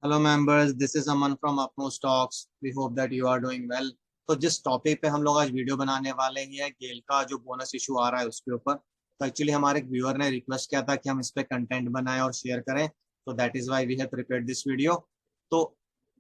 Hello members, this is Aman from Apno stocks. We hope that you are doing well. तो जिस topic पे हम लोग आज वीडियो बनाने वाले हैं है गेल का जो बोनस इशू आ रहा है उसके ऊपर। तो एक्चुअली हमारे एक व्यूअर ने रिक्वेस्ट किया था कि हम इस पे कंटेंट बनाएं और शेयर करें, तो that is why we have prepared this video. तो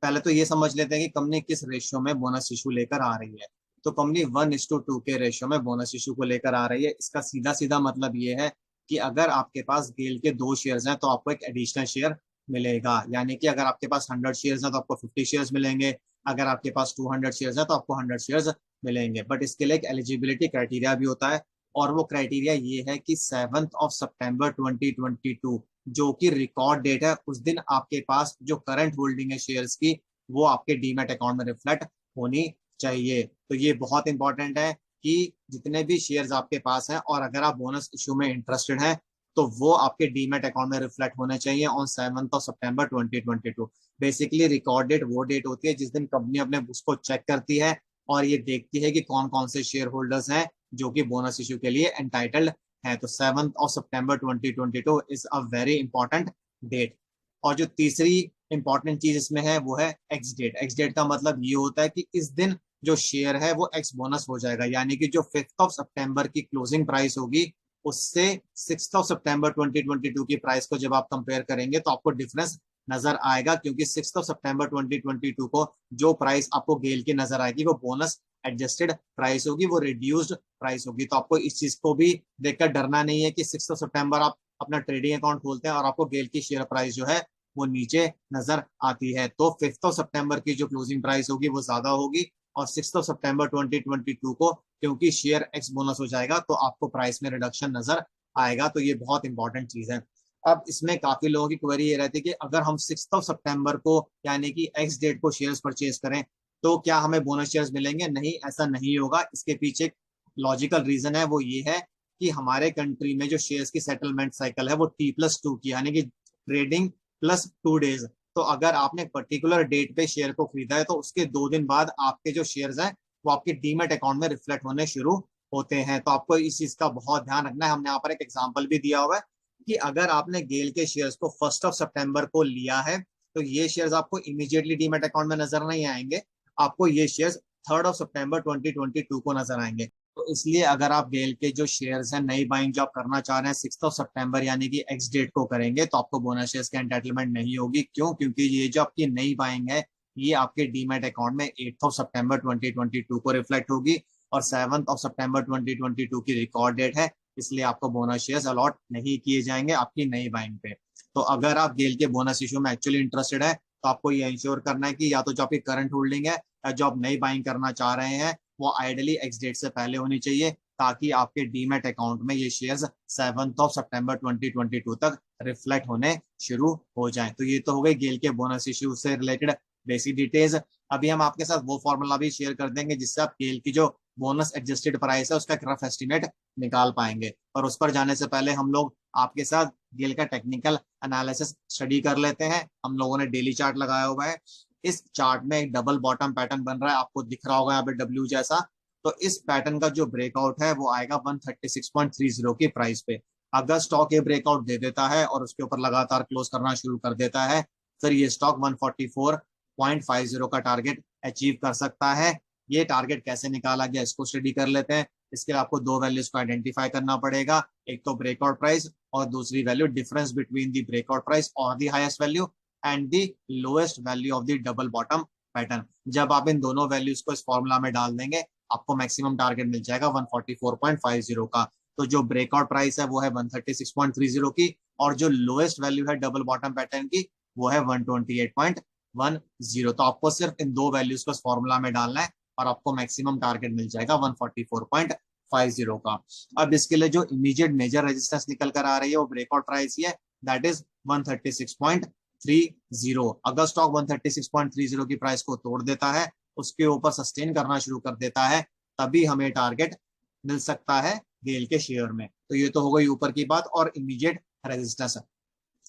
पहले तो ये समझ लेते हैं कि कंपनी किस रेशियो में बोनस इशू लेकर आ रही है। तो कंपनी 1:2 के रेशियो में बोनस इशू को लेकर आ रही है। इसका सीधा सीधा मतलब ये है कि अगर आपके पास गेल के 2 शेयर्स हैं तो आपको एक एडिशनल शेयर मिलेगा। यानी कि अगर आपके पास 100 शेयर्स हैं तो आपको 50 शेयर्स मिलेंगे। अगर आपके पास 200 शेयर्स हैं तो आपको 100 शेयर्स मिलेंगे। बट इसके लिए एक एलिजिबिलिटी क्राइटेरिया भी होता है, और वो क्राइटेरिया ये है कि 7 सितंबर 2022 जो कि रिकॉर्ड डेट है, उस दिन आपके पास जो करंट होल्डिंग है शेयर्स की, वो आपके डीमैट अकाउंट में रिफ्लेक्ट होनी चाहिए। तो ये बहुत इंपॉर्टेंट है कि जितने भी शेयर्स आपके पास हैं और अगर आप बोनस इशू में इंटरेस्टेड हैं तो वो आपके डीमैट अकाउंट में रिफ्लेक्ट होने चाहिए ऑन 7 सितंबर 2022। बेसिकली रिकॉर्ड डेट वो डेट होती है जिस दिन कंपनी अपने बुक्स को चेक करती है और ये देखती है कि कौन कौन से शेयर होल्डर्स हैं जो कि बोनस इशू के लिए एंटाइटल्ड है। तो 7 सितंबर 2022 is a very important date. और जो तीसरी इंपॉर्टेंट चीज इसमें है वो है एक्स डेट। एक्स डेट का मतलब ये होता है कि इस दिन जो शेयर है वो एक्स बोनस हो जाएगा, यानी कि जो 5 सितंबर की क्लोजिंग प्राइस होगी उससे 6 सितंबर 2022 की प्राइस को जब आप कंपेयर करेंगे तो आपको डिफरेंस नजर आएगा, क्योंकि 6 सितंबर 2022 को जो प्राइस आपको गेल की नजर आएगी वो बोनस एडजस्टेड प्राइस होगी, वो रिड्यूस्ड प्राइस होगी। तो आपको इस चीज को भी देखकर डरना नहीं है कि 6 सितंबर आप अपना ट्रेडिंग अकाउंट खोलते हैं और आपको गेल की शेयर प्राइस जो है वो नीचे नजर आती है। तो 5 सितंबर की जो क्लोजिंग प्राइस होगी वो ज्यादा होगी, और 6 सितंबर 2022 को क्योंकि शेयर एक्स बोनस हो जाएगा तो आपको प्राइस में रिडक्शन नजर आएगा। तो ये बहुत इंपॉर्टेंट चीज है। अब इसमें काफी लोगों की क्वेरी ये रहती है कि अगर हम 6 सितंबर को यानी कि एक्स डेट को शेयर्स परचेज करें तो क्या हमें बोनस शेयर्स मिलेंगे? नहीं, ऐसा नहीं होगा। इसके पीछे एक लॉजिकल रीजन है, वो ये है कि हमारे कंट्री में जो शेयर्स की सेटलमेंट साइकिल है वो T+2 की, यानी कि ट्रेडिंग +2 डेज। तो अगर आपने पर्टिकुलर डेट पे शेयर को खरीदा है तो उसके 2 दिन बाद आपके जो शेयर्स हैं वो आपके डीमेट अकाउंट में रिफ्लेक्ट होने शुरू होते हैं। तो आपको इस चीज का बहुत ध्यान रखना है। हमने यहाँ पर एक एग्जांपल भी दिया हुआ है कि अगर आपने गेल के शेयर्स को 1 सितंबर को लिया है तो ये शेयर्स आपको इमीडिएटली डीमेट अकाउंट में नजर नहीं आएंगे, आपको ये शेयर्स 3 सितंबर 2022 को नजर आएंगे। तो इसलिए अगर आप गेल के जो शेयर्स हैं नई बाइंग जो आप करना चाह रहे हैं 6 सितंबर यानी कि एक्स डेट को करेंगे तो आपको बोनस शेयर्स के एंटाइटलमेंट नहीं होगी। क्यों? क्योंकि ये जो आपकी नई बाइंग है ये आपके डीमैट अकाउंट में 8 सितंबर 2022 को रिफ्लेक्ट होगी, और 7 सितंबर 2022 की रिकॉर्ड डेट है, इसलिए आपको बोनस शेयर्स अलॉट नहीं किए जाएंगे आपकी नई बाइंग पे। तो अगर आप गेल के बोनस इशू में एक्चुअली इंटरेस्टेड है तो आपको ये इंश्योर करना है कि या तो जो आपकी करंट होल्डिंग है या जो आप नई बाइंग करना चाह रहे हैं वो आइडियली एक्स डेट से पहले होनी चाहिए, ताकि आपके डीमैट अकाउंट में ये शेयर्स 7 सितंबर 2022 तक रिफ्लेक्ट होने शुरू हो जाएं। तो ये तो हो गई गेल के बोनस इश्यू से रिलेटेड बेसिक डिटेल्स। अभी हम आपके साथ वो फॉर्मूला भी शेयर कर देंगे जिससे आप गेल की जो बोनस एडजस्टेड प्राइस है उसका एक रफ एस्टिमेट निकाल पाएंगे। और उस पर जाने से पहले हम लोग आपके साथ गेल का टेक्निकल एनालिसिस स्टडी कर लेते हैं। हम लोगों ने डेली चार्ट लगाया हुआ है। इस चार्ट में एक डबल बॉटम पैटर्न बन रहा है, आपको दिख रहा होगा यहाँ पे डब्ल्यू जैसा। तो इस पैटर्न का जो ब्रेकआउट है वो आएगा 136.30 की प्राइस पे। अगर स्टॉक ये ब्रेकआउट दे देता है और उसके ऊपर लगातार क्लोज करना शुरू कर देता है फिर ये स्टॉक 144.50 का टारगेट अचीव कर सकता है। ये टारगेट कैसे निकाला गया इसको स्टडी कर लेते हैं। इसके लिए आपको दो वैल्यूज को आइडेंटिफाई करना पड़ेगा, एक तो ब्रेकआउट प्राइस और दूसरी value difference between the breakout price और the highest value and the lowest value of the double bottom pattern. जब आप इन दोनों वैल्यूज को इस फॉर्मूला में डाल देंगे आपको मैक्सिमम टारगेट मिल जाएगा 144.50 का। तो जो ब्रेकआउट प्राइस है वो है 136.30 की, और जो लोएस्ट वैल्यू है डबल बॉटम पैटर्न की वो है 128.10। तो आपको सिर्फ इन दो वैल्यूज को इस फॉर्मूला में डालना है और आपको मैक्सिमम टारगेट मिल जाएगा 144.50 का। अब इसके लिए जो इमीडिएट मेजर रेजिस्टेंस निकल कर आ रही है वो ब्रेकआउट प्राइस ही है, दैट इज 136.30। अगर स्टॉक 136.30 की प्राइस को तोड़ देता है, उसके ऊपर सस्टेन करना शुरू कर देता है, तभी हमें टारगेट मिल सकता है गेल के शेयर में। तो ये तो हो गई ऊपर की बात और इमीडिएट रेजिस्टेंस है।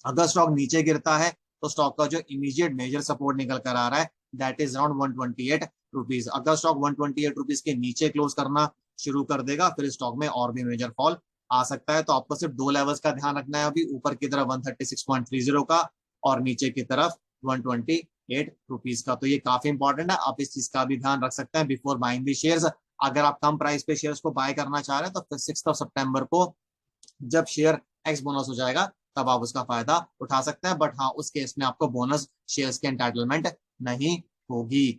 अगर स्टॉक नीचे गिरता है तो स्टॉक का जो इमीडिएट मेजर सपोर्ट निकल कर आ रहा है दैट इज अराउंड 128 रुपीज। अगर स्टॉक 128 रुपीज के नीचे क्लोज करना शुरू कर देगा फिर स्टॉक में और भी मेजर फॉल आ सकता है। तो आपको सिर्फ दो लेवल्स का ध्यान रखना है, अभी ऊपर की तरफ 136.30 का और नीचे की तरफ 128 रुपीज का। तो ये काफी इंपॉर्टेंट है, आप इस चीज का भी ध्यान रख सकते हैं बिफोर बाइंग दी शेयर्स। अगर आप कम प्राइस पे शेयर्स को बाय करना चाह रहे हैं तो फिर 6 सितंबर को जब शेयर एक्स बोनस हो जाएगा तब आप उसका फायदा उठा सकते हैं। बट हाँ, उस केस में आपको बोनस शेयर्स के एंटाइटलमेंट नहीं होगी।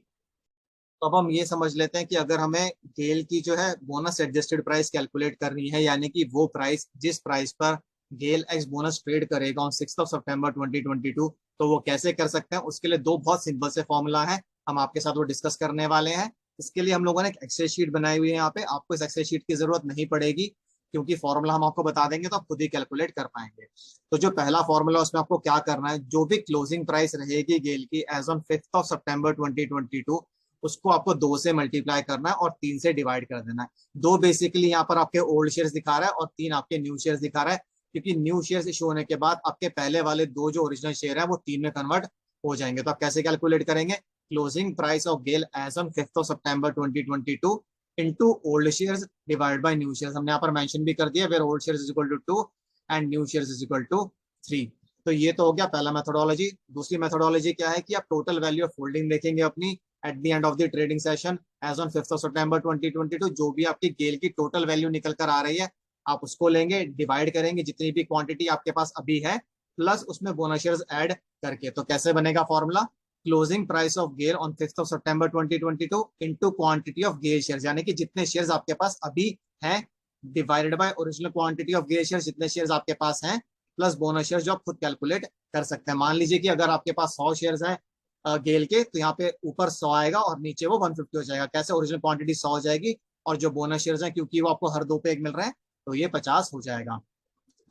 तो अब हम ये समझ लेते हैं कि अगर हमें गेल की जो है बोनस एडजस्टेड प्राइस कैलकुलेट करनी है, यानी कि वो प्राइस जिस प्राइस पर गेल एक्स बोनस ट्रेड करेगा ऑन 6 सितंबर 2022, तो वो कैसे कर सकते हैं। उसके लिए दो बहुत सिंपल से फॉर्मूला है, हम आपके साथ वो डिस्कस करने वाले हैं। इसके लिए हम लोगों ने एक एक्सेल शीट बनाई हुई है यहाँ पे, आपको इस एक्सेल शीट की जरूरत नहीं पड़ेगी क्योंकि फॉर्मूला हम आपको बता देंगे तो आप खुद ही कैलकुलेट कर पाएंगे। तो जो पहला फॉर्मूला उसमें आपको क्या करना है, जो भी क्लोजिंग प्राइस रहेगी गेल की एज ऑन 5 सितंबर 2022, उसको आपको 2 से मल्टीप्लाई करना है और 3 से डिवाइड कर देना है। 2 बेसिकली यहाँ पर आपके ओल्ड शेयर्स दिखा रहा है और 3 आपके न्यू शेयर्स दिखा रहा है, क्योंकि न्यू शेयर्स इशू होने के बाद आपके पहले वाले 2 जो ओरिजिनल शेयर है वो 3 में कन्वर्ट हो जाएंगे। तो आप कैसे कैलकुलेट करेंगे, closing price of GAIL as on 5 सितंबर 2022 into old shares divide by new shares. हमने यहाँ पर मेंशन भी कर दिया, where old shares is equal to 2 and new shares is equal to 3। तो ये तो हो गया पहला मेथोडोलॉजी। दूसरी मेथोडोलॉजी क्या है कि आप टोटल वैल्यू ऑफ होल्डिंग देखेंगे अपनी at the end of the trading session as on 5 सितंबर 2022। जो भी आपकी गेल की टोटल वैल्यू निकल कर आ रही है आप उसको लेंगे, डिवाइड करेंगे जितनी भी क्वांटिटी आपके पास अभी है, प्लस उसमें बोनस शेयर्स ऐड करके। तो कैसे बनेगा formula, closing price of GAIL on 5 सितंबर 2022 into quantity of GAIL shares, यानी कि जितने शेयर्स आपके पास अभी हैं divided by original quantity of GAIL shares, जितने शेयर्स आपके पास हैं प्लस बोनस शेयर्स जो आप खुद कैलकुलेट कर सकते हैं। मान लीजिए कि अगर आपके पास 100 शेयर्स हैं गेल के, तो यहाँ पे ऊपर 100 आएगा और नीचे वो 150 हो जाएगा। कैसे, ओरिजिनल क्वांटिटी 100 हो जाएगी और जो बोनस शेयर्स हैं क्योंकि वो आपको हर 2 पे 1 मिल रहे हैं तो ये 50 हो जाएगा।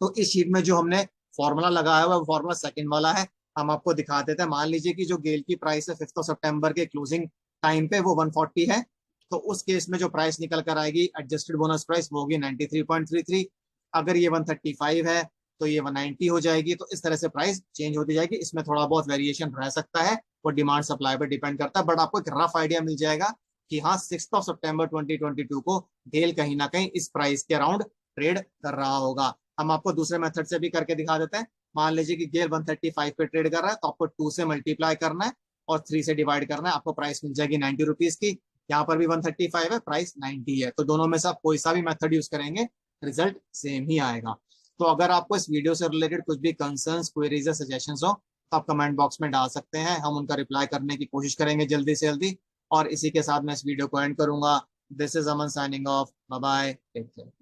तो इस शीट में जो हमने फॉर्मूला लगाया हुआ है वो फॉर्मूला सेकंड वाला है, हम आपको दिखा देते हैं। मान लीजिए कि जो गेल की प्राइस है 5 सितंबर के क्लोजिंग टाइम पे वो 140 है, तो उस केस में जो प्राइस निकल कर आएगी एडजस्टेड बोनस प्राइस वो होगी 93.33। अगर ये 135 है तो ये 190 हो जाएगी। तो इस तरह से प्राइस चेंज होती जाएगी, इसमें थोड़ा बहुत वेरिएशन रह सकता है, वो डिमांड सप्लाई पर डिपेंड करता है, बट आपको एक रफ आइडिया मिल जाएगा कि हाँ 6 सितंबर 2022 को गेल कहीं ना कहीं इस प्राइस के अराउंड ट्रेड कर रहा होगा। हम आपको दूसरे मेथड से भी करके दिखा देते हैं। मान लीजिए कि गेल 135 पे ट्रेड कर रहा है तो आपको 2 से मल्टीप्लाई करना है और 3 से डिवाइड करना है, आपको प्राइस मिल जाएगी 90 रुपीज की। यहाँ पर भी 135 है, प्राइस 90 है, तो दोनों में से आप कोई सा भी मेथड यूज करेंगे रिजल्ट सेम ही आएगा। तो अगर आपको इस वीडियो से रिलेटेड कुछ भी कंसर्न्स, क्वेरीज या सजेशंस हो तो आप कमेंट बॉक्स में डाल सकते हैं, हम उनका रिप्लाई करने की कोशिश करेंगे जल्दी से जल्दी। और इसी के साथ मैं इस वीडियो को एंड करूंगा। This is Aman signing off, bye bye, take care.